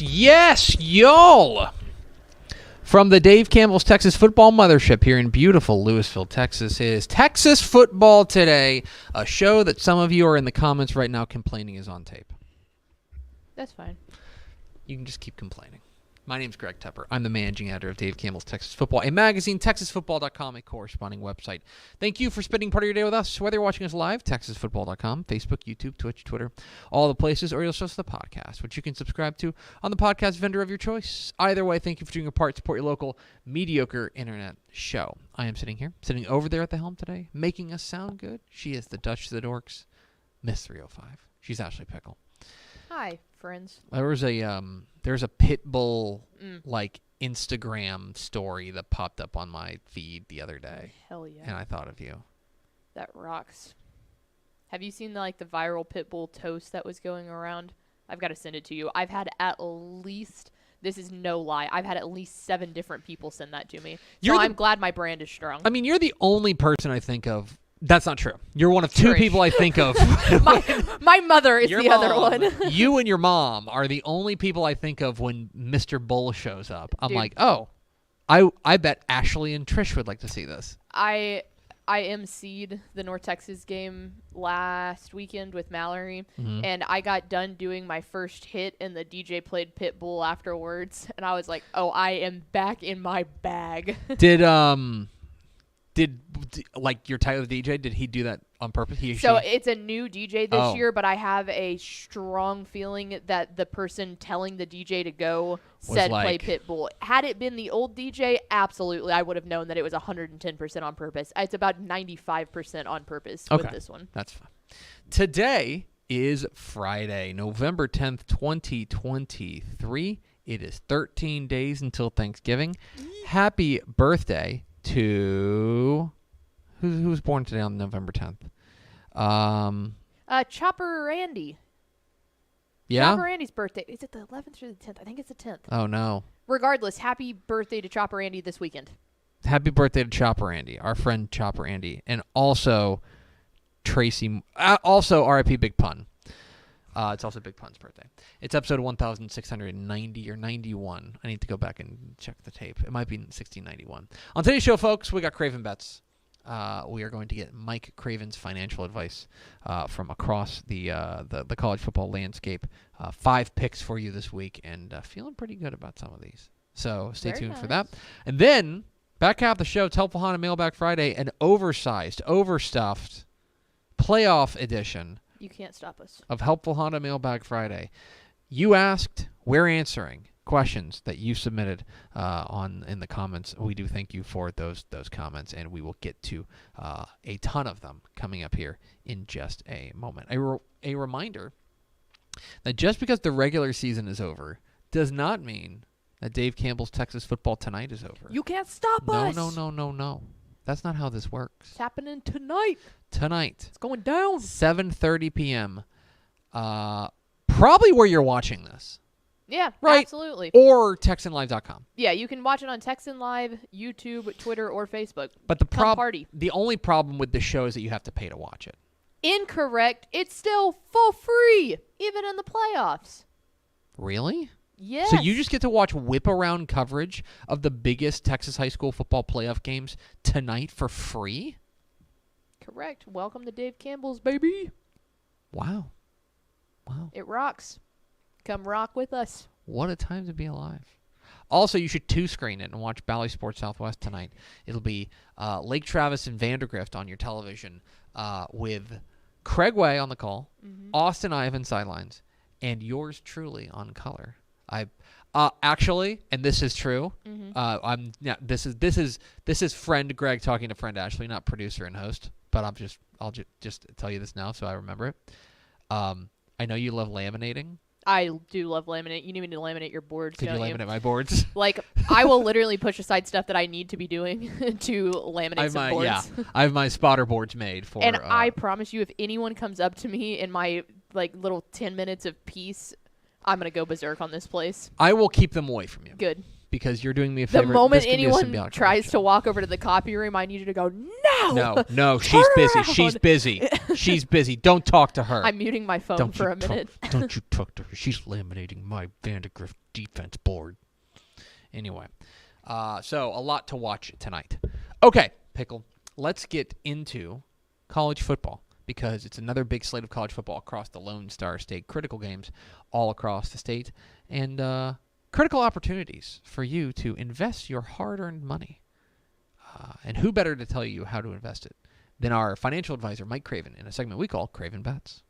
Yes, y'all. From the Dave Campbell's Texas Football Mothership here in beautiful Lewisville, Texas, it is Texas Football Today, a show that some of you are in the comments right now complaining is on tape. That's fine. You can just keep complaining. My name's Greg Tepper. I'm the managing editor of Dave Campbell's Texas Football, a magazine, texasfootball.com, a corresponding website. Thank you for spending part of your day with us, whether you're watching us live, texasfootball.com, Facebook, YouTube, Twitch, Twitter, all the places, or you'll listen to the podcast, which you can subscribe to on the podcast vendor of your choice. Either way, thank you for doing your part to support your local mediocre internet show. I am sitting over there at the helm today, making us sound good. She is the Dutch to the Dorks, Miss 305. She's Ashley Pickle. Hi, friends. There's a pit bull like Instagram story that popped up on my feed the other day. Hell yeah. And I thought of you. That rocks. Have you seen the viral pit bull toast that was going around? I've got to send it to you. I've had at least, this is no lie, I've had at least 7 different people send that to me. I'm glad my brand is strong. I mean, you're the only person I think of. That's not true. You're one of 2 people I think of. my mother is the other one. You and your mom are the only people I think of when Mr. Bull shows up. I'm like, oh, I bet Ashley and Trish would like to see this. I emceed the North Texas game last weekend with Mallory, and I got done doing my first hit, and the DJ played Pitbull afterwards, and I was like, oh, I am back in my bag. Did your Tyler DJ, did he do that on purpose? It's a new DJ this year, but I have a strong feeling that the person telling the DJ to go said play Pitbull. Had it been the old DJ, absolutely, I would have known that it was 110% on purpose. It's about 95% on purpose with this one. That's fine. Today is Friday, November 10th, 2023. It is 13 days until Thanksgiving. Happy birthday to who was born today on November 10th? Chopper Randy. Yeah? Chopper Randy's birthday. Is it the 11th or the 10th? I think it's the 10th. Oh, no. Regardless, happy birthday to Chopper Randy this weekend. Happy birthday to Chopper Randy, our friend Chopper Randy. And also Tracy, also RIP Big Pun. It's also Big Pun's birthday. It's episode 1690 or 91. I need to go back and check the tape. It might be 1691. On today's show, folks, we got Craven Bets. We are going to get Mike Craven's financial advice from across the college football landscape. 5 picks for you this week, and feeling pretty good about some of these. So stay tuned for that. And then, back half the show, it's Helpful Honda Mailbag Friday, an oversized, overstuffed playoff edition. You can't stop us. Of Helpful Honda Mailbag Friday. You asked, we're answering questions that you submitted in the comments. We do thank you for those comments, and we will get to a ton of them coming up here in just a moment. A reminder that just because the regular season is over does not mean that Dave Campbell's Texas Football Tonight is over. You can't stop us. No. That's not how this works. It's happening tonight. It's going down. 7:30 p.m. Probably where you're watching this. Yeah, right? Absolutely. Or TexanLive.com. Yeah, you can watch it on Texan Live, YouTube, Twitter, or Facebook. But the only problem with the show is that you have to pay to watch it. Incorrect. It's still for free, even in the playoffs. Really? Yes. So you just get to watch whip-around coverage of the biggest Texas high school football playoff games tonight for free? Correct. Welcome to Dave Campbell's, baby. Wow. It rocks. Come rock with us. What a time to be alive. Also, you should 2-screen it and watch Bally Sports Southwest tonight. It'll be Lake Travis and Vandergrift on your television with Craig Way on the call, Austin Ivan sidelines, and yours truly on color. Actually, and this is true. This is friend Greg talking to friend Ashley, not producer and host. But I'll just tell you this now so I remember it. I know you love laminating. I do love laminate. You need me to laminate your boards, Could don't you you? laminate my boards? Like, I will literally push aside stuff that I need to be doing to laminate some boards. Yeah, I have my spotter boards made for. And I promise you, if anyone comes up to me in my like little 10 minutes of peace, I'm gonna go berserk on this place. I will keep them away from you. Good. Because you're doing me a favor. The moment anyone tries to walk over to the copy room, I need you to go, no! No, she's busy. She's busy. She's busy. Don't talk to her. I'm muting my phone for a minute. Don't you talk to her. She's laminating my Vandegrift defense board. Anyway, so a lot to watch tonight. Okay, Pickle, let's get into college football because it's another big slate of college football across the Lone Star State. Critical games all across the state. And critical opportunities for you to invest your hard-earned money. And who better to tell you how to invest it than our financial advisor, Mike Craven, in a segment we call Craven Bets.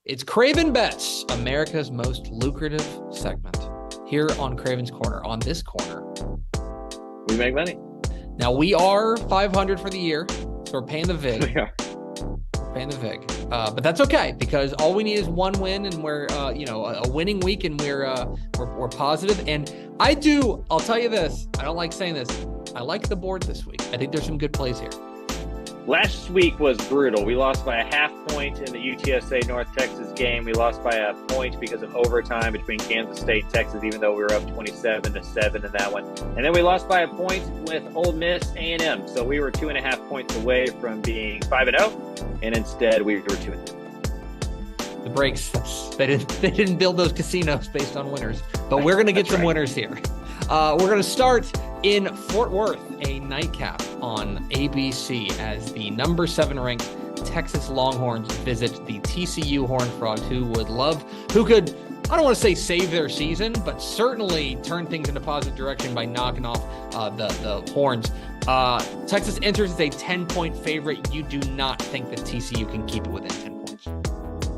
It's Craven Bets, America's most lucrative segment. Here on Craven's Corner, on this corner, we make money. Now, we are 500 for the year, so we're paying the VIG. We are. We're paying the VIG. But that's okay, because all we need is one win, and we're, a winning week, and we're positive. And I'll tell you this, I don't like saying this, I like the board this week. I think there's some good plays here. Last week was brutal. We lost by a half point in the UTSA North Texas game. We lost by a point because of overtime between Kansas State and Texas, even though we were up 27-7 in that one. And then we lost by a point with Ole Miss A&M. So we were 2.5 points away from being 5-0, and instead we were 2-2. The breaks, they didn't build those casinos based on winners, but we're going to get some winners here. We're going to start in Fort Worth, a nightcap on ABC as the number 7 ranked Texas Longhorns visit the TCU Horned Frogs, who could, I don't want to say save their season, but certainly turn things in a positive direction by knocking off the Horns. Texas enters as a 10-point favorite. You do not think that TCU can keep it within 10 points.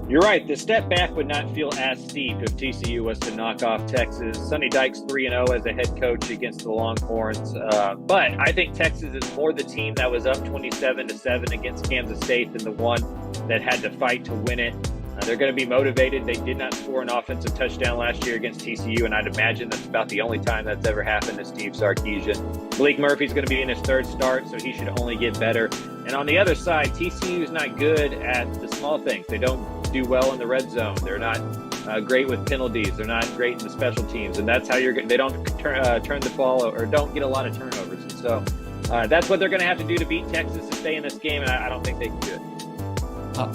You're right. The step back would not feel as steep if TCU was to knock off Texas. Sonny Dykes 3-0 as a head coach against the Longhorns. But I think Texas is more the team that was up 27-7 against Kansas State than the one that had to fight to win it. They're going to be motivated. They did not score an offensive touchdown last year against TCU, and I'd imagine that's about the only time that's ever happened to Steve Sarkisian. Malik Murphy's going to be in his 3rd start, so he should only get better. And on the other side, TCU is not good at the small things. They don't do well in the red zone. They're not great with penalties. They're not great in the special teams, and that's how they don't turn the ball or don't get a lot of turnovers. And so that's what they're going to have to do to beat Texas to stay in this game, and I don't think they can do it.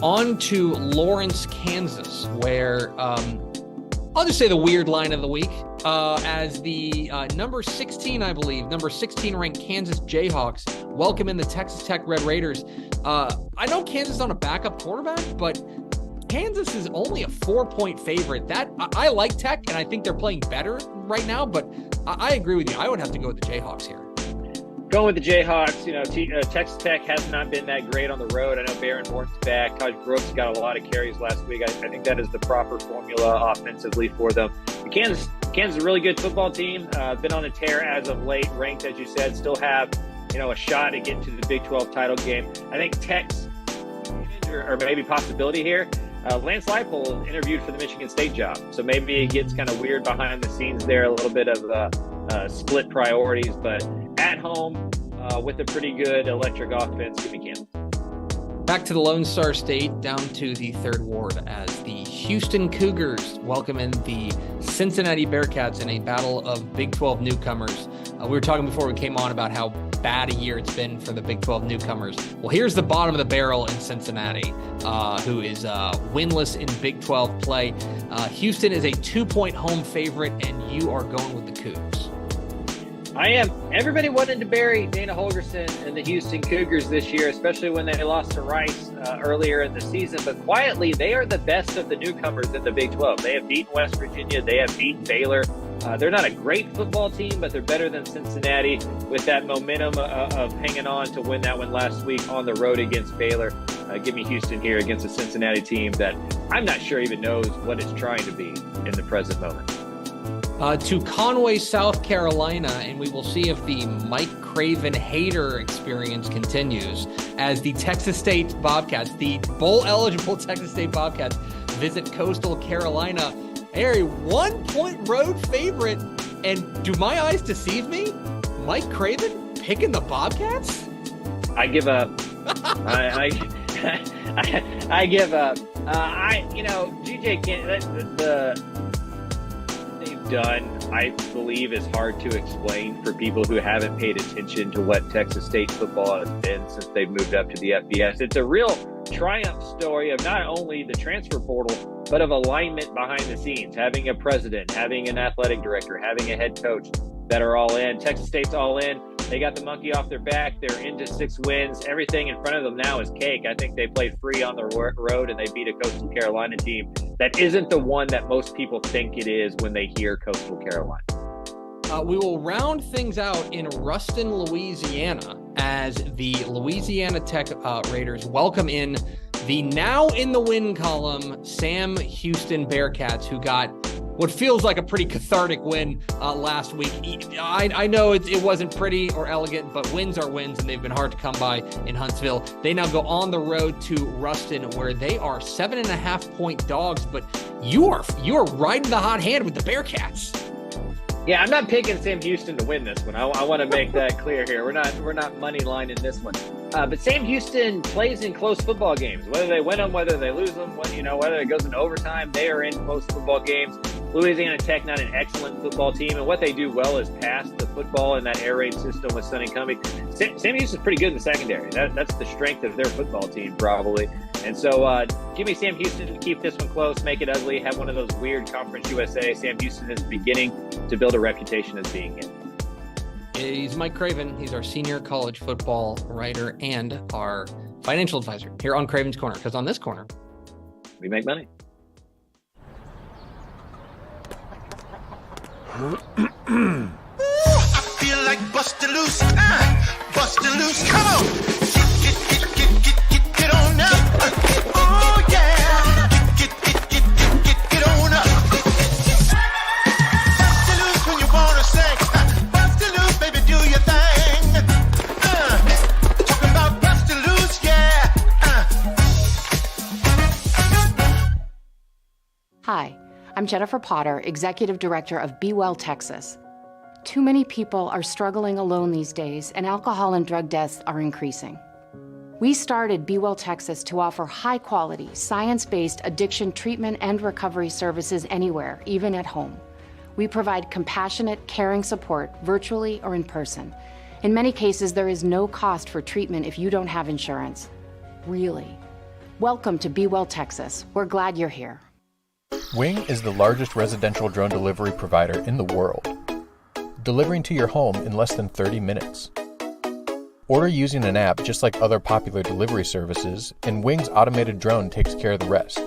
On to Lawrence, Kansas, where I'll just say the weird line of the week as the number 16 ranked Kansas Jayhawks welcome in the Texas Tech Red Raiders. I know Kansas is on a backup quarterback, but Kansas is only a 4-point favorite. I like Tech, and I think they're playing better right now, but I agree with you. I would have to go with the Jayhawks here. Going with the Jayhawks, Texas Tech has not been that great on the road. I know Baron Morton's back. Taj Brooks got a lot of carries last week. I think that is the proper formula offensively for them. Kansas is a really good football team. Been on a tear as of late, ranked, as you said, still have a shot at getting to the Big 12 title game. I think Tech's or maybe possibility here. Lance Leipold interviewed for the Michigan State job, so maybe it gets kind of weird behind the scenes there, a little bit of split priorities, but at home with a pretty good electric offense, give me Kansas. Back to the Lone Star State, down to the 3rd Ward as the Houston Cougars welcome in the Cincinnati Bearcats in a battle of Big 12 newcomers. We were talking before we came on about how bad a year it's been for the Big 12 newcomers. Well, here's the bottom of the barrel in Cincinnati, who is winless in Big 12 play. Houston is a 2-point home favorite, and you are going with the Cougs. I am. Everybody wanted to bury Dana Holgorsen and the Houston Cougars this year, especially when they lost to Rice earlier in the season. But quietly, they are the best of the newcomers in the Big 12. They have beaten West Virginia. They have beaten Baylor. They're not a great football team, but they're better than Cincinnati with that momentum of hanging on to win that one last week on the road against Baylor. Give me Houston here against a Cincinnati team that I'm not sure even knows what it's trying to be in the present moment. To Conway, South Carolina, and we will see if the Mike Craven hater experience continues as the Texas State Bobcats, the bowl-eligible Texas State Bobcats, visit Coastal Carolina. They're a 1-point road favorite, and do my eyes deceive me? Mike Craven picking the Bobcats? I give up. I give up. GJ can't. They've done, I believe, is hard to explain for people who haven't paid attention to what Texas State football has been since they've moved up to the FBS. It's a real triumph story of not only the transfer portal, but of alignment behind the scenes, having a president, having an athletic director, having a head coach that are all in. Texas State's all in. They got the monkey off their back. They're into 6 wins. Everything in front of them now is cake. I think they played free on the road, and they beat a Coastal Carolina team that isn't the one that most people think it is when they hear Coastal Carolina. We will round things out in Ruston, Louisiana, as the Louisiana Tech Raiders welcome in the now in the win column Sam Houston Bearcats, who got what feels like a pretty cathartic win last week. I know it wasn't pretty or elegant, but wins are wins, and they've been hard to come by in Huntsville. They now go on the road to Ruston, where they are 7.5-point dogs, but you are riding the hot hand with the Bearcats. Yeah, I'm not picking Sam Houston to win this one. I want to make that clear here. We're not money lining this one. But Sam Houston plays in close football games. Whether they win them, whether they lose them, whether it goes into overtime, they are in close football games. Louisiana Tech, not an excellent football team, and what they do well is pass the football in that air raid system with Sonny Cummings. Sam Houston's pretty good in the secondary. That's the strength of their football team, probably. And so give me Sam Houston to keep this one close, make it ugly, have one of those weird Conference USA. Sam Houston is beginning to build a reputation as being it. He's Mike Craven. He's our senior college football writer and our financial advisor here on Craven's Corner, because on this corner, we make money. I feel like bustin' loose, bustin' loose. Come on, get on up. Oh yeah, get on up. Bustin' loose when you wanna sing. Bustin' loose, baby, do your thing. Talking about bustin' loose, yeah. Hi. I'm Jennifer Potter, Executive Director of Be Well Texas. Too many people are struggling alone these days, and alcohol and drug deaths are increasing. We started Be Well Texas to offer high-quality, science-based addiction treatment and recovery services anywhere, even at home. We provide compassionate, caring support virtually or in person. In many cases, there is no cost for treatment if you don't have insurance. Really. Welcome to Be Well Texas. We're glad you're here. Wing is the largest residential drone delivery provider in the world, delivering to your home in less than 30 minutes. Order using an app just like other popular delivery services, and Wing's automated drone takes care of the rest.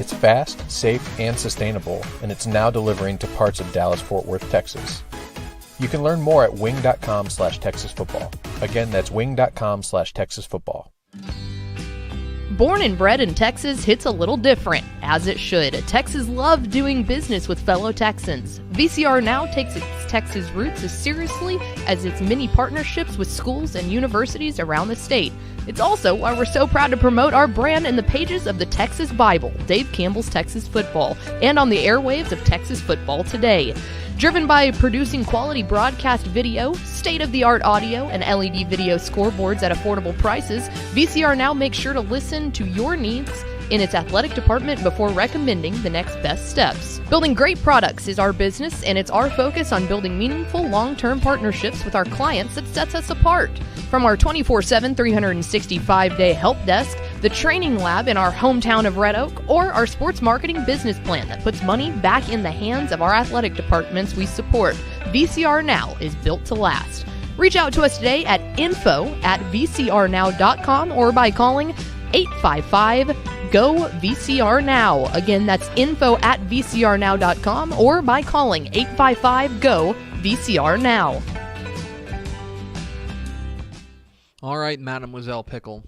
It's fast, safe, and sustainable, and it's now delivering to parts of Dallas-Fort Worth, Texas. You can learn more at wing.com/TexasFootball. Again, that's wing.com/TexasFootball. Born and bred in Texas hits a little different, as it should. Texans love doing business with fellow Texans. VCR Now takes its Texas roots as seriously as its many partnerships with schools and universities around the state. It's also why we're so proud to promote our brand in the pages of the Texas Bible, Dave Campbell's Texas Football, and on the airwaves of Texas Football Today. Driven by producing quality broadcast video, state-of-the-art audio, and LED video scoreboards at affordable prices, VCR Now makes sure to listen to your needs in its athletic department before recommending the next best steps. Building great products is our business, and it's our focus on building meaningful long-term partnerships with our clients that sets us apart. From our 24/7, 365-day help desk, the training lab in our hometown of Red Oak, or our sports marketing business plan that puts money back in the hands of our athletic departments we support, VCR Now is built to last. Reach out to us today at info@vcrnow.com or by calling 855-GO-VCR Now. Again, that's info@vcrnow.com or by calling 855-GO-VCR VCR now. All right, Mademoiselle Pickle.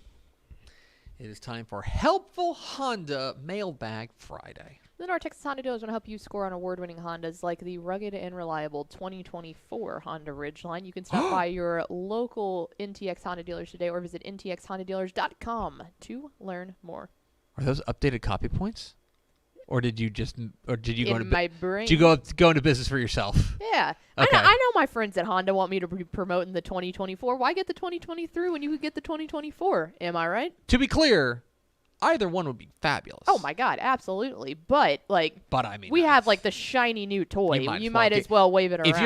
It is time for Helpful Honda Mailbag Friday. Then our Texas Honda dealers want to help you score on award-winning Hondas like the rugged and reliable 2024 Honda Ridgeline. You can stop by your local NTX Honda dealers today or visit ntxhondadealers.com to learn more. Are those updated copy points? Or did you go into my brain? Did you go into business for yourself? Yeah. Okay. I know my friends at Honda want me to be promoting the 2024. Why get the 2023 when you could get the 2024? Am I right? To be clear, either one would be fabulous. Oh my God, absolutely. But I mean, we have like the shiny new toy. You might as well wave it around. If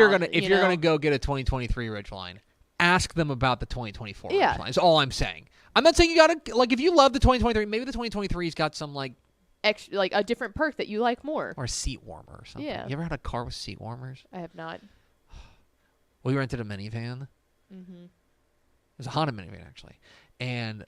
you're gonna go get a 2023 Ridgeline, ask them about the 2024 Ridgeline. Is all I'm saying. I'm not saying you gotta if you love the 2023, maybe the 2023's got some extra, a different perk that you like more. Or a seat warmer or something. Yeah. You ever had a car with seat warmers? I have not. We rented a minivan. Mm-hmm. It was a Honda minivan, actually. And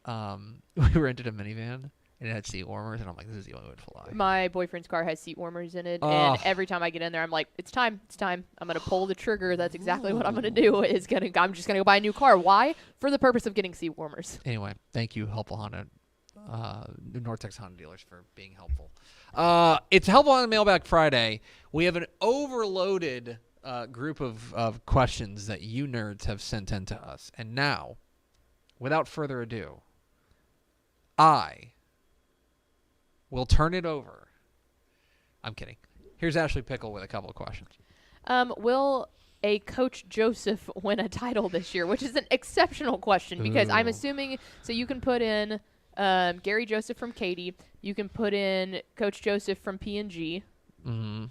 we rented a minivan, and it had seat warmers, and I'm like, this is the only way to fly. My boyfriend's car has seat warmers in it, and every time I get in there, I'm like, it's time. I'm going to pull the trigger. That's exactly what I'm going to do. I'm just going to go buy a new car. Why? For the purpose of getting seat warmers. Anyway, thank you, Helpful Honda. North Texas Honda dealers for being helpful. It's Helpful on Mailbag Friday. We have an overloaded group of questions that you nerds have sent in to us. And now, without further ado, I will turn it over. I'm kidding. Here's Ashley Pickle with a couple of questions. Will a Coach Joseph win a title this year? Which is an exceptional question because I'm assuming, so you can put in Gary Joseph from Katy. You can put in Coach Joseph from P&G. Mm-hmm.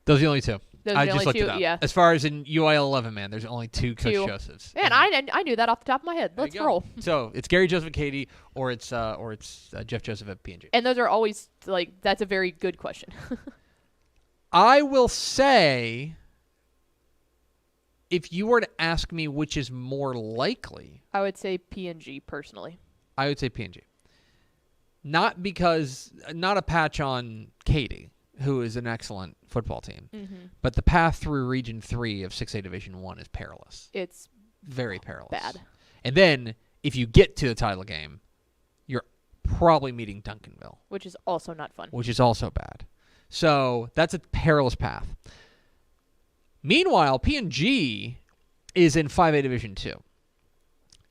Those are the only two. I just looked it up. Yeah. As far as in UIL 11, man, there's only two Coach Josephs. Man, I knew that off the top of my head. Let's roll. So it's Gary Joseph at Katy, or it's Jeff Joseph at P&G. And those are always that's a very good question. I will say, if you were to ask me which is more likely, I would say P&G personally. I would say P&G. Not a patch on Katy, who is an excellent football team, but the path through Region 3 of 6A Division 1 is perilous. It's very perilous. Bad. And then, if you get to the title game, you're probably meeting Duncanville. Which is also not fun. Which is also bad. So, that's a perilous path. Meanwhile, P&G is in 5A Division 2.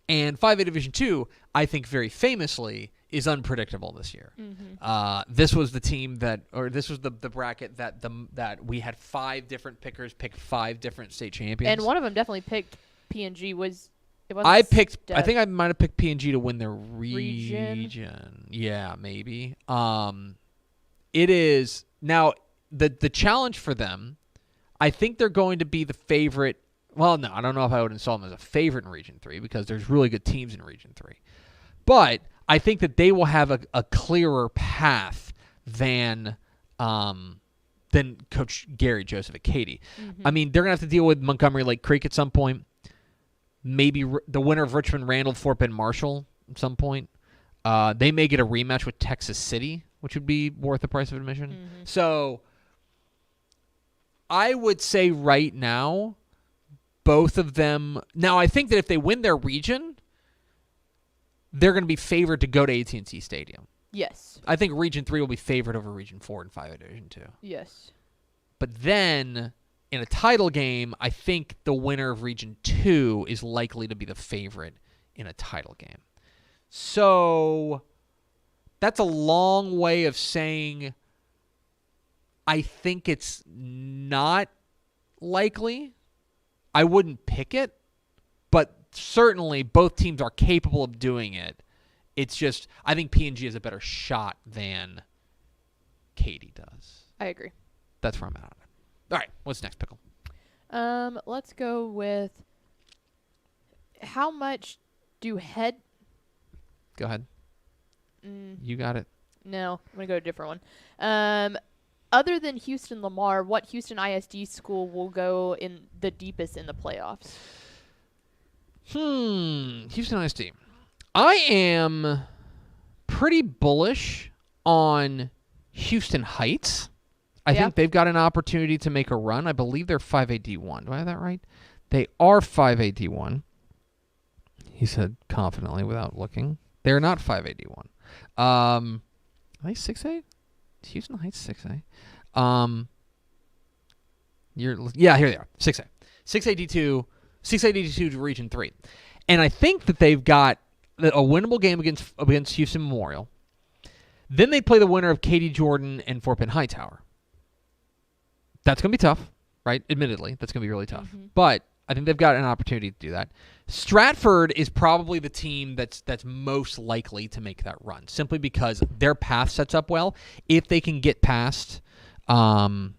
And 5A Division 2, I think very famously, is unpredictable this year. This was the team this was the bracket that we had 5 different pickers pick 5 different state champions. And one of them definitely picked P&G. I think I might have picked P&G to win their region. Yeah, maybe. It is now the challenge for them. I think they're going to be the favorite. Well, no, I don't know if I would install them as a favorite in Region 3 because there's really good teams in Region 3. But I think that they will have a clearer path than Coach Gary Joseph at Katy. I mean, they're going to have to deal with Montgomery Lake Creek at some point. Maybe the winner of Richmond, Randall, Fort Bend, Marshall at some point. They may get a rematch with Texas City, which would be worth the price of admission. So I would say right now, both of them. Now, I think that if they win their region, they're going to be favored to go to AT&T Stadium. Yes. I think Region 3 will be favored over Region 4 and 5 Division 2. Yes. But then, in a title game, I think the winner of Region 2 is likely to be the favorite in a title game. So, that's a long way of saying I think it's not likely. I wouldn't pick it, but certainly both teams are capable of doing it. It's just, I think P&G has a better shot than Katy does. I agree. That's where I'm at on it. All right, what's next, Pickle? Let's go with how much do head... Go ahead. You got it. No, I'm going to go to a different one. Other than Houston Lamar, what Houston ISD school will go in the deepest in the playoffs? Houston ISD. I am pretty bullish on Houston Heights. I think they've got an opportunity to make a run. I believe they're 5A D1. Do I have that right? They are 5A D1. He said confidently without looking. They're not 5A D1. Are they 6A? Houston Heights 6A. Here they are. 6A. 6A D2. 6A D2 to Region 3. And I think that they've got a winnable game against Houston Memorial. Then they play the winner of Katy Jordan and Fort Bend Hightower. That's going to be tough, right? Admittedly, that's going to be really tough. Mm-hmm. But I think they've got an opportunity to do that. Stratford is probably the team that's most likely to make that run, simply because their path sets up well. If they can get past, Westbury,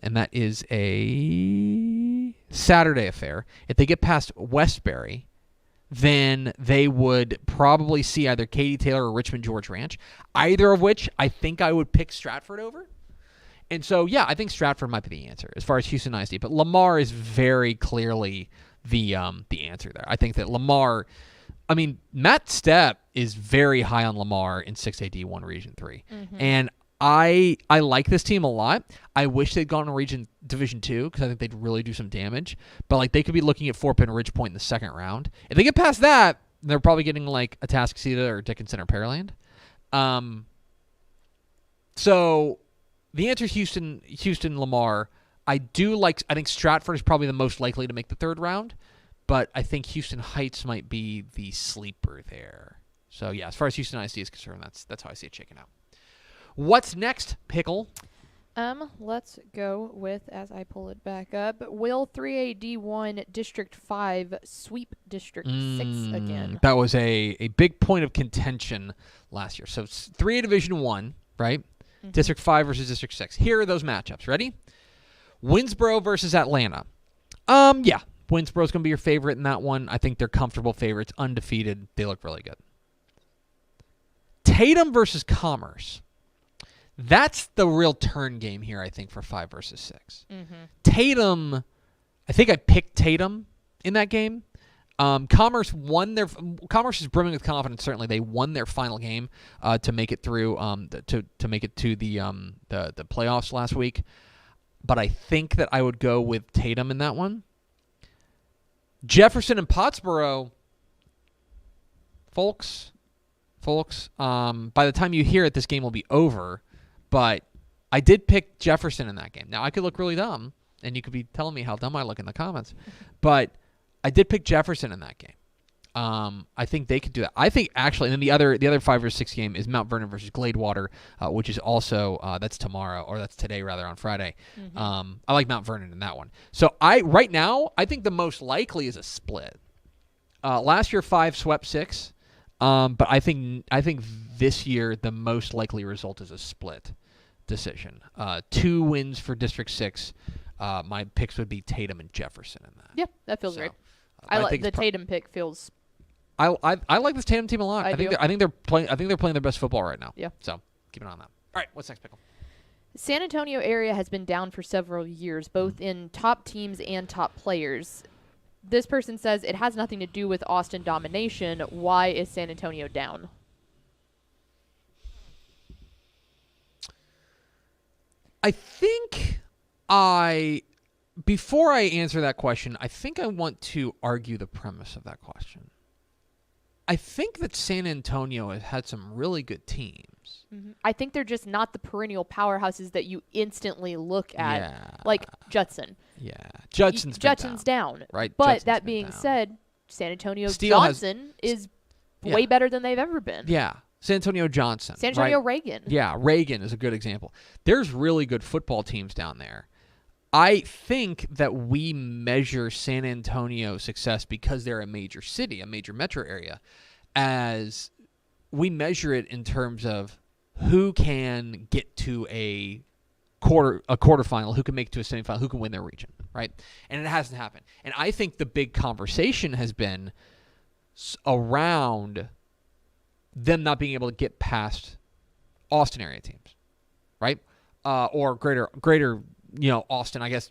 and that is a Saturday affair. If they get past Westbury, then they would probably see either Katy Taylor or Richmond George Ranch, either of which I think I would pick Stratford over. And so, yeah, I think Stratford might be the answer as far as Houston ISD. But Lamar is very clearly the answer there. I think that Lamar, Matt Stepp is very high on Lamar in 6A D1 Region 3. Mm-hmm. And I like this team a lot. I wish they'd gone to Division 2 because I think they'd really do some damage. But they could be looking at Fort Bend Ridge Point in the second round. If they get past that, they're probably getting a Atascocita or Dickinson or Pearland. So the answer is Houston Lamar. I think Stratford is probably the most likely to make the third round, but I think Houston Heights might be the sleeper there. So yeah, as far as Houston ISD is concerned, that's how I see it shaking out. What's next, Pickle? Let's go with, as I pull it back up, will 3A D1 District 5 sweep District 6 again? That was a big point of contention last year. So 3A Division 1, right? Mm-hmm. District 5 versus District 6. Here are those matchups. Ready? Winsboro versus Atlanta. Yeah. Winsboro's going to be your favorite in that one. I think they're comfortable favorites, undefeated. They look really good. Tatum versus Commerce. That's the real turn game here, I think, for 5 versus 6. Mm-hmm. Tatum, I think I picked Tatum in that game. Commerce is brimming with confidence. Certainly, they won their final game to make it through to make it to the playoffs last week. But I think that I would go with Tatum in that one. Jefferson and Pottsboro, folks. By the time you hear it, this game will be over. But I did pick Jefferson in that game. Now, I could look really dumb, and you could be telling me how dumb I look in the comments. But I did pick Jefferson in that game. I think they could do that. I think, actually, and then the other 5 or 6 game is Mount Vernon versus Gladewater, which is also, that's tomorrow, or that's today, rather, on Friday. Mm-hmm. I like Mount Vernon in that one. So, right now, I think the most likely is a split. Last year, 5 swept 6. But I think this year the most likely result is a split decision. 2 wins for District 6. My picks would be Tatum and Jefferson in that. Yep, that feels great. I like the Tatum pick feels. I like this Tatum team a lot. I think they're playing their best football right now. Yeah. So keep an eye on that. All right, what's next, Pickle? San Antonio area has been down for several years, both in top teams and top players. This person says it has nothing to do with Austin domination. Why is San Antonio down? I think before I answer that question, I think I want to argue the premise of that question. I think that San Antonio has had some really good teams. Mm-hmm. I think they're just not the perennial powerhouses that you instantly look at, like Judson. Yeah, Judson's down. Right. But Judson's that being said, San Antonio Steele Johnson is way better than they've ever been. Yeah. San Antonio Johnson. San Antonio Reagan. Yeah, Reagan is a good example. There's really good football teams down there. I think that we measure San Antonio's success because they're a major city, a major metro area, as we measure it in terms of who can get to a quarterfinal, who can make it to a semifinal, who can win their region, right? And it hasn't happened. And I think the big conversation has been around them not being able to get past Austin area teams, right? Or greater, Austin. I guess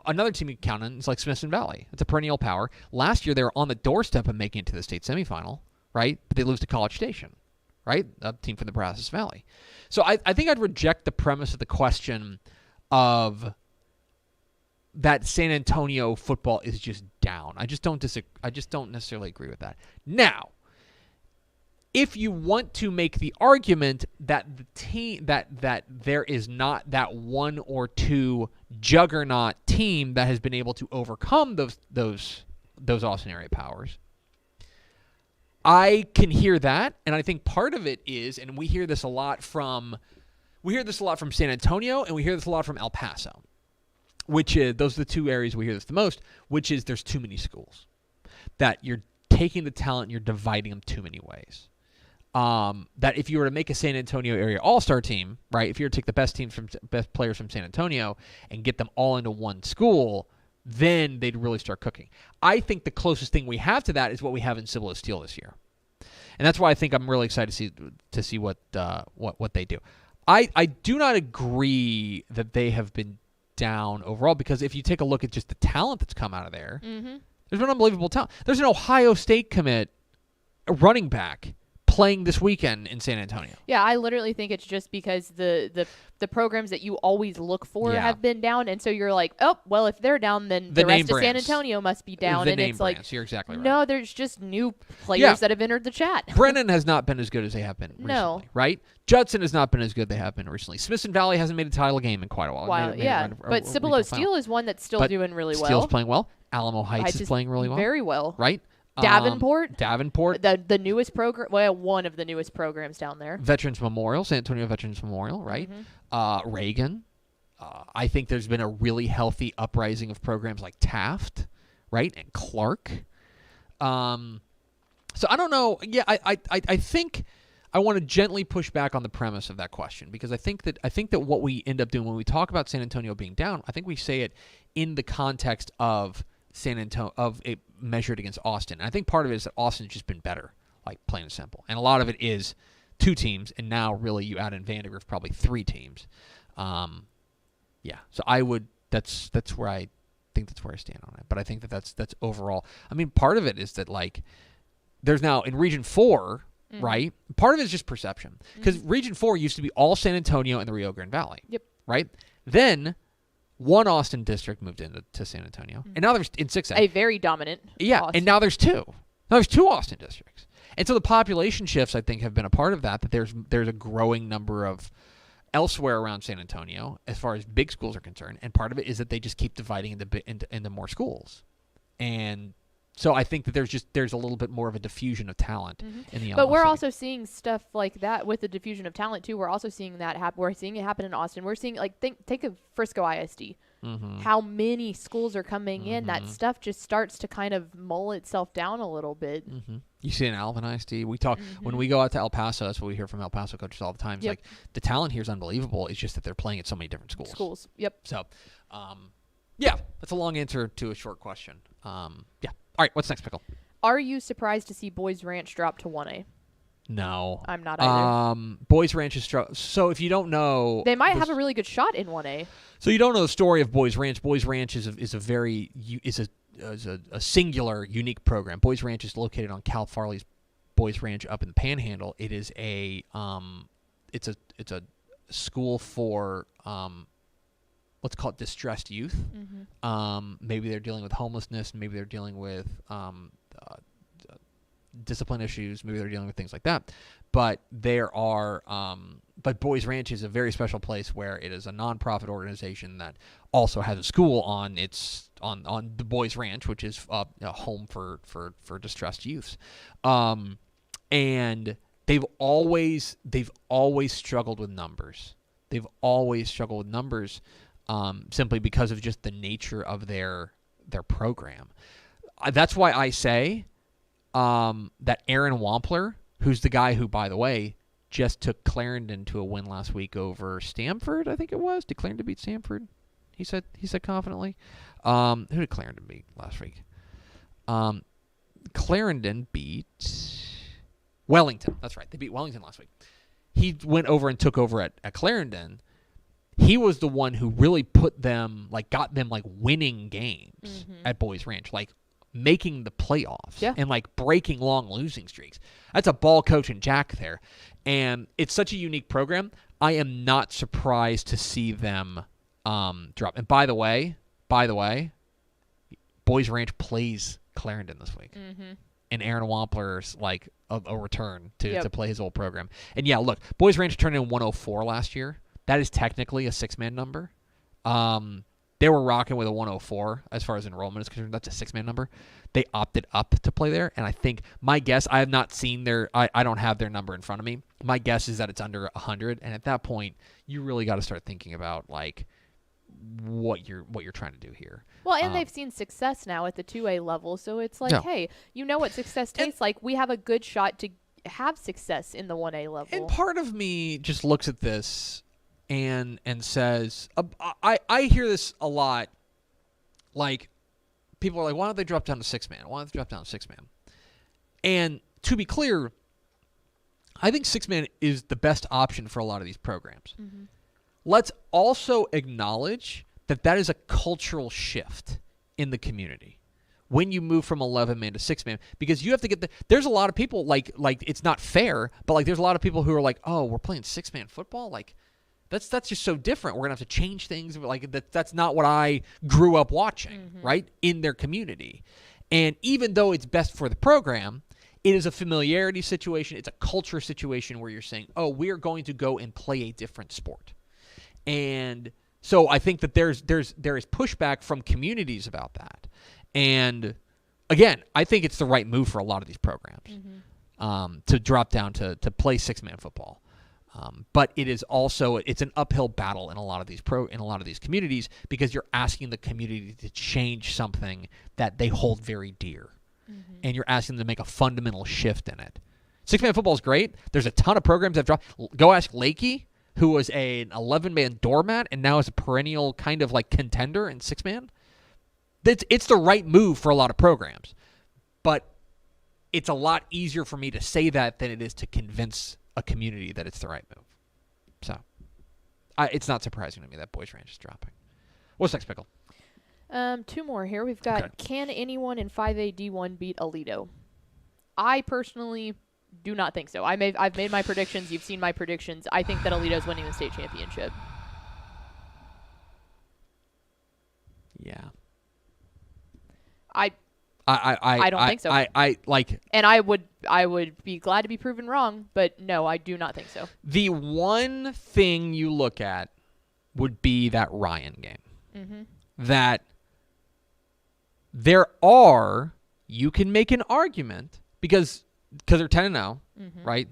another team you can count on is like Smithson Valley. It's a perennial power. Last year they were on the doorstep of making it to the state semifinal, right? But they lose to College Station, right? A team from the Brazos Valley. So I think I'd reject the premise of the question of that San Antonio football is just down. I just don't necessarily agree with that. Now, if you want to make the argument that the team that there is not that one or two juggernaut team that has been able to overcome those Austin area powers, I can hear that, and I think part of it is, and we hear this a lot from San Antonio, and we hear this a lot from El Paso, which is, those are the two areas we hear this the most, which is there's too many schools, that you're taking the talent and you're dividing them too many ways. That if you were to make a San Antonio area all-star team, right, if you were to take the best players from San Antonio and get them all into one school, then they'd really start cooking. I think the closest thing we have to that is what we have in Cibolo Steel this year. And that's why I think I'm really excited to see what they do. I do not agree that they have been down overall, because if you take a look at just the talent that's come out of there, there's been unbelievable talent. There's an Ohio State commit, a running back, playing this weekend in San Antonio. Yeah, I literally think it's just because the programs that you always look for have been down, and so you're like, oh, well, if they're down, then the rest of San Antonio must be down. And it's like, you're exactly right. No, there's just new players that have entered the chat. Brennan has not been as good as they have been recently, right? Judson has not been as good as they have been recently. Smithson Valley hasn't made a title game in quite a while. But Cibolo Steel is one that's still doing really well. Steele's playing well. Alamo Heights is playing really well. Very well. Right? Davenport, the newest program, well, one of the newest programs down there. Veterans Memorial, San Antonio Veterans Memorial, right? Reagan. I think there's been a really healthy uprising of programs like Taft, right, and Clark. So I don't know. Yeah, I think I want to gently push back on the premise of that question, because I think that what we end up doing when we talk about San Antonio being down, I think we say it in the context of San Antonio, of it measured against Austin. And I think part of it is that Austin's just been better, like plain and simple. And a lot of it is two teams, and now really you add in Vandegrift, probably three teams. So I would. That's where I think that's where I stand on it. But I think that's overall. I mean, part of it is that like there's now in Region 4, right? Part of it is just perception, because Region 4 used to be all San Antonio and the Rio Grande Valley. Yep. Right. Then one Austin district moved into San Antonio, and now there's in 6A a very dominant. Yeah, Austin. and now there's two. Now there's two Austin districts, and so the population shifts I think have been a part of that. That there's a growing number of elsewhere around San Antonio as far as big schools are concerned, and part of it is that they just keep dividing into more schools, and so I think that there's a little bit more of a diffusion of talent in the. But we're also seeing stuff like that with the diffusion of talent too. We're also seeing that happen. We're seeing it happen in Austin. We're seeing take a Frisco ISD. How many schools are coming in? That stuff just starts to kind of mull itself down a little bit. You see in Alvin ISD, we talk when we go out to El Paso. That's what we hear from El Paso coaches all the time. It's like the talent here is unbelievable. It's just that they're playing at so many different schools. Yep. So, that's a long answer to a short question. All right, what's next, Pickle? Are you surprised to see Boys Ranch drop to 1A? No. I'm not either. Boys Ranch is so if you don't know, they might have a really good shot in 1A. So you don't know the story of Boys Ranch. Boys Ranch is a singular, unique program. Boys Ranch is located on Cal Farley's Boys Ranch up in the Panhandle. It is it's a school for let's call it distressed youth. Maybe they're dealing with homelessness. Maybe they're dealing with discipline issues. Maybe they're dealing with things like that. But but Boys Ranch is a very special place where it is a nonprofit organization that also has a school on the Boys Ranch, which is a home for distressed youths. And they've always struggled with numbers. They've always struggled with numbers. Simply because of just the nature of their program. That's why I say that Aaron Wampler, who's the guy who, by the way, just took Clarendon to a win last week over Stamford, I think it was. Did Clarendon beat Stamford? He said confidently. Who did Clarendon beat last week? Clarendon beat Wellington. That's right. They beat Wellington last week. He went over and took over at Clarendon. He was the one who really got them winning games at Boys Ranch, making the playoffs and like breaking long losing streaks. That's a ball coach and Jack there. And it's such a unique program. I am not surprised to see them drop. And by the way, Boys Ranch plays Clarendon this week. Mm-hmm. And Aaron Wampler's like a return to play his old program. And yeah, look, Boys Ranch turned in 104 last year. That is technically a 6-man number. They were rocking with a 104 as far as enrollment is concerned. That's a 6-man number. They opted up to play there, and I think my guess, I have not seen I don't have their number in front of me. My guess is that it's under 100, and at that point, you really got to start thinking about like what you're trying to do here. Well, and they've seen success now at the 2A level, so it's like, hey, you know what success tastes like. We have a good shot to have success in the 1A level. And part of me just looks at this and says, I hear this a lot, like, people are like, why don't they drop down to 6-man? Why don't they drop down to 6-man? And to be clear, I think 6-man is the best option for a lot of these programs. Mm-hmm. Let's also acknowledge that is a cultural shift in the community when you move from 11-man to 6-man, because you have to get there's a lot of people like it's not fair, but like there's a lot of people who are like, oh, we're playing 6-man football, like that's just so different. We're gonna have to change things. Like that's not what I grew up watching, right, in their community. And even though it's best for the program, it is a familiarity situation. It's a culture situation where you're saying, oh, we're going to go and play a different sport. And so I think that there is pushback from communities about that. And again, I think it's the right move for a lot of these programs to drop down to play 6-man football. But it is also it's an uphill battle in a lot of these communities, because you're asking the community to change something that they hold very dear, and you're asking them to make a fundamental shift in it. 6-man football is great. There's a ton of programs that drop. Go ask Lakey, who was an 11-man doormat and now is a perennial kind of like contender in 6-man. It's the right move for a lot of programs, but it's a lot easier for me to say that than it is to convince a community that it's the right move. So it's not surprising to me that Boys Ranch is dropping. What's next, Pickle? 2 more here. We've got, can anyone in 5A D1 beat Aledo? I personally do not think so. I've made my predictions. You've seen my predictions. I think that Aledo's winning the state championship. Yeah. I don't think so. I like, and I would be glad to be proven wrong, but no, I do not think so. The one thing you look at would be that Ryan game. That you can make an argument because they're 10-0, right?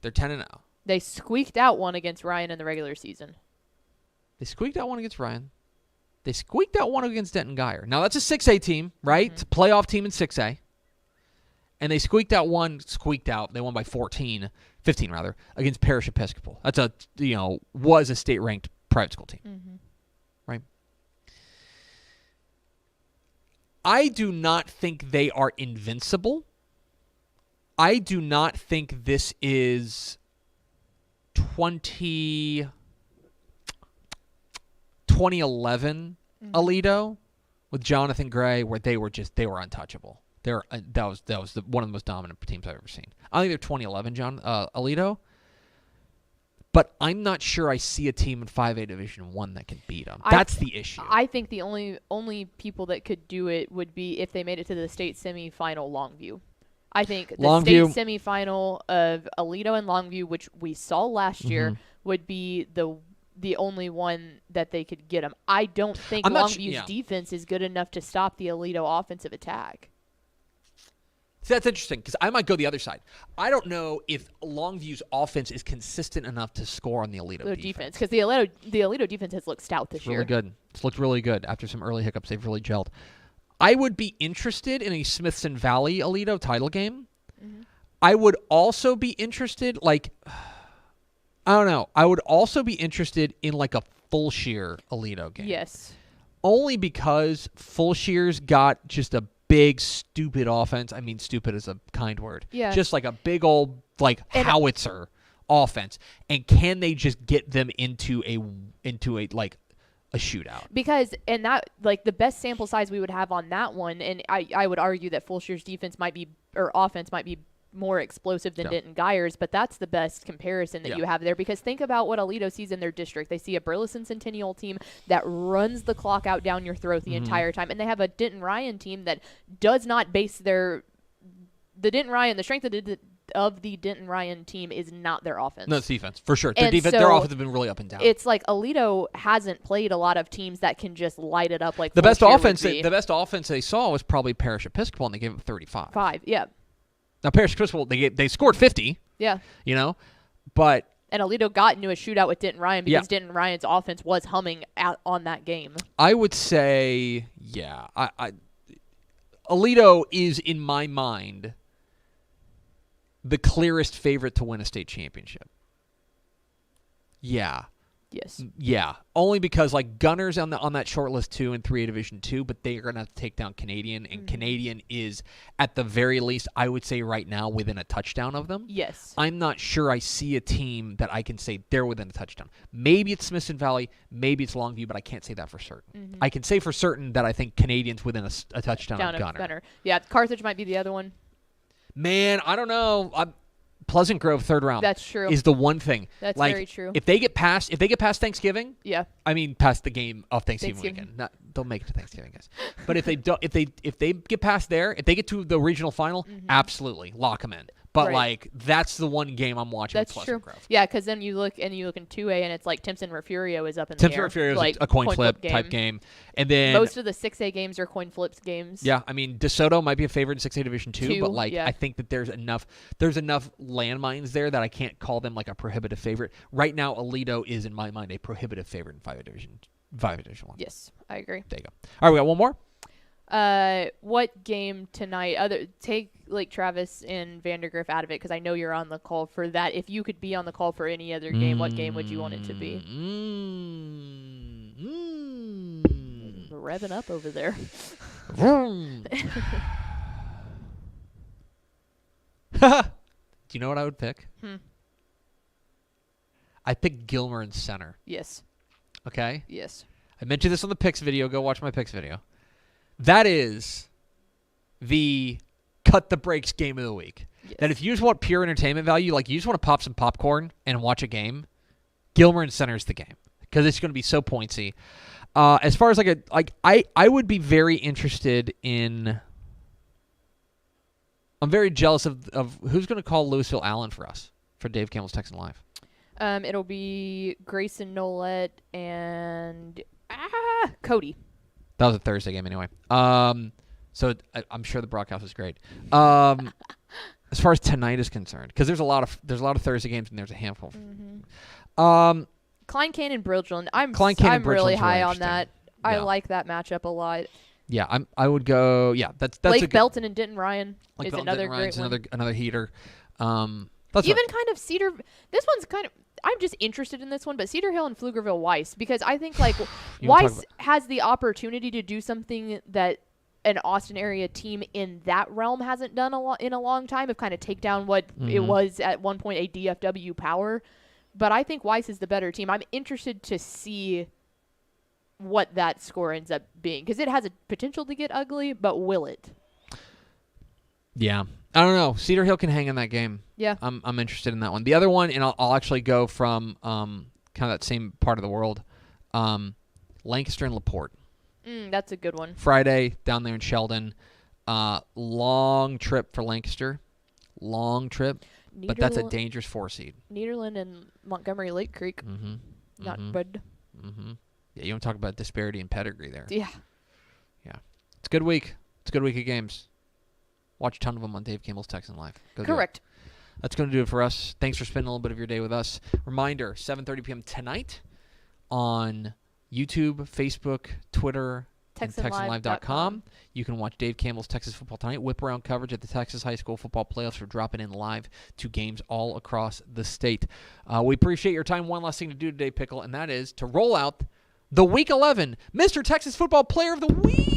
They're 10-0. They squeaked out one against Ryan in the regular season. They squeaked out one against Ryan. They squeaked out one against Denton Geyer. Now, that's a 6A team, right? It's a playoff team in 6A. And they they won by 15 against Parish Episcopal. That's was a state-ranked private school team, right? I do not think they are invincible. I do not think this is 2011 Aledo with Jonathan Gray, where they were untouchable. That was one of the most dominant teams I've ever seen. I think they're 2011 Aledo, but I'm not sure I see a team in 5A Division 1 that can beat them. That's the issue. I think the only people that could do it would be if they made it to the state semifinal, Longview. I think the state semifinal of Aledo and Longview, which we saw last year, would be the only one that they could get them. I don't think Longview's defense is good enough to stop the Aledo offensive attack. See, that's interesting, because I might go the other side. I don't know if Longview's offense is consistent enough to score on the Aledo defense. Because the Aledo defense has looked stout this year. Really good. It's looked really good. After some early hiccups, they've really gelled. I would be interested in a Smithson Valley Aledo title game. I would also be interested, I don't know. I would also be interested in like a Fulshear Aledo game. Yes. Only because Fulshear's got just a big, stupid offense. I mean, stupid is a kind word. Yeah. Just like a big old howitzer offense. And can they just get them into a a shootout. Because, and that, like, the best sample size we would have on that one, and I would argue that Fulshear's defense might be, or offense might be more explosive than Denton Geyer's, but that's the best comparison that you have there. Because think about what Aledo sees in their district. They see a Burleson Centennial team that runs the clock out down your throat the entire time, and they have a Denton Ryan team that does not base the strength of the Denton Ryan team is not their offense. No, it's defense, for sure. Their offense has been really up and down. It's like Aledo hasn't played a lot of teams that can just light it up like the best offense. The best offense they saw was probably Parish Episcopal, and they gave them 35. Yeah. Now Parish Episcopal, they scored 50. Yeah. But and Aledo got into a shootout with Denton Ryan because Denton Ryan's offense was humming on that game. I would say, Aledo is, in my mind, the clearest favorite to win a state championship. Yeah. Yes. Yeah. Only because like Gunners on that short list 2 and 3A Division 2, but they are going to have to take down Canadian, and Canadian is at the very least, I would say right now, within a touchdown of them. Yes. I'm not sure I see a team that I can say they're within a touchdown. Maybe it's Smithson Valley, maybe it's Longview, but I can't say that for certain. I can say for certain that I think Canadian's within a touchdown of Gunner. Yeah, Carthage might be the other one. Man, I don't know. Pleasant Grove, third round. That's true. Is the one thing. That's very true. If they get past Thanksgiving, I mean past the game of Thanksgiving weekend. They'll make it to Thanksgiving, guys. But if they don't, if they get past there, if they get to the regional final, absolutely lock them in. But like that's the one game I'm watching. That's with true. Pleasant Grove. Yeah, because then you look in 2A and it's like Timpson Refurio is up in the air. Timpson Refurio is like a coin flip type game, and then most of the 6A games are coin flips games. Yeah, I mean DeSoto might be a favorite in 6A Division 2, but like I think that there's enough landmines there that I can't call them like a prohibitive favorite. Right now, Aledo is in my mind a prohibitive favorite in 5A Division 1. Yes, I agree. There you go. All right, we got one more. What game tonight? Take Lake Travis and Vandergrift out of it because I know you're on the call for that. If you could be on the call for any other game, what game would you want it to be? We're revving up over there. Do you know what I would pick? I pick Gilmer in center. Yes. Okay? Yes. I mentioned this on the picks video. Go watch my picks video. That is the cut the brakes game of the week. Yes. That if you just want pure entertainment value, like you just want to pop some popcorn and watch a game, Gilmer in center is the game because it's going to be so pointsy. As far as I would be very interested in. I'm very jealous of who's going to call Louisville Allen for us for Dave Campbell's Texan Live. It'll be Grayson Nolette and Cody. That was a Thursday game anyway. So I'm sure the broadcast was great. As far as tonight is concerned, because there's a lot of Thursday games and there's a handful. Klein Cannon Bridgeland. I'm really really high on that. I like that matchup a lot. Yeah, I would go. Yeah, that's Lake Belton and Denton Ryan Lake is Belton, another Denton great Ryan's one. Another heater. Even kind of Cedar. This one's kind of. I'm just interested in this one, but Cedar Hill and Pflugerville Weiss, because I think like Weiss has the opportunity to do something that an Austin area team in that realm hasn't done in a long time, of kind of take down what it was at one point a DFW power. But I think Weiss is the better team. I'm interested to see what that score ends up being, because it has a potential to get ugly, but will it? Yeah. I don't know. Cedar Hill can hang in that game. Yeah. I'm interested in that one. The other one, and I'll actually go from kind of that same part of the world, Lancaster and LaPorte. That's a good one. Friday down there in Sheldon. Long trip for Lancaster. Long trip. But that's a dangerous 4 seed. Nederland and Montgomery Lake Creek. Not good. Yeah, you want to talk about disparity in pedigree there. Yeah. Yeah. It's a good week. It's a good week of games. Watch a ton of them on Dave Campbell's Texan Live. Correct. That's going to do it for us. Thanks for spending a little bit of your day with us. Reminder, 7:30 p.m. tonight on YouTube, Facebook, Twitter, and TexanLive.com. You can watch Dave Campbell's Texas Football Tonight. Whip around coverage at the Texas High School Football Playoffs. We're dropping in live to games all across the state. We appreciate your time. One last thing to do today, Pickle, and that is to roll out the Week 11 Mr. Texas Football Player of the Week.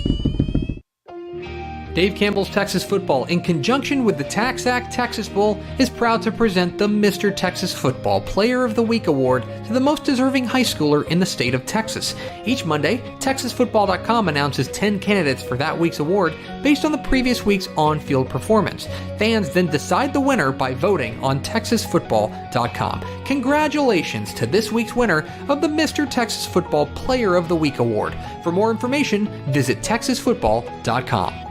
Dave Campbell's Texas Football, in conjunction with the TaxAct Texas Bowl, is proud to present the Mr. Texas Football Player of the Week Award to the most deserving high schooler in the state of Texas. Each Monday, TexasFootball.com announces 10 candidates for that week's award based on the previous week's on-field performance. Fans then decide the winner by voting on TexasFootball.com. Congratulations to this week's winner of the Mr. Texas Football Player of the Week Award. For more information, visit TexasFootball.com.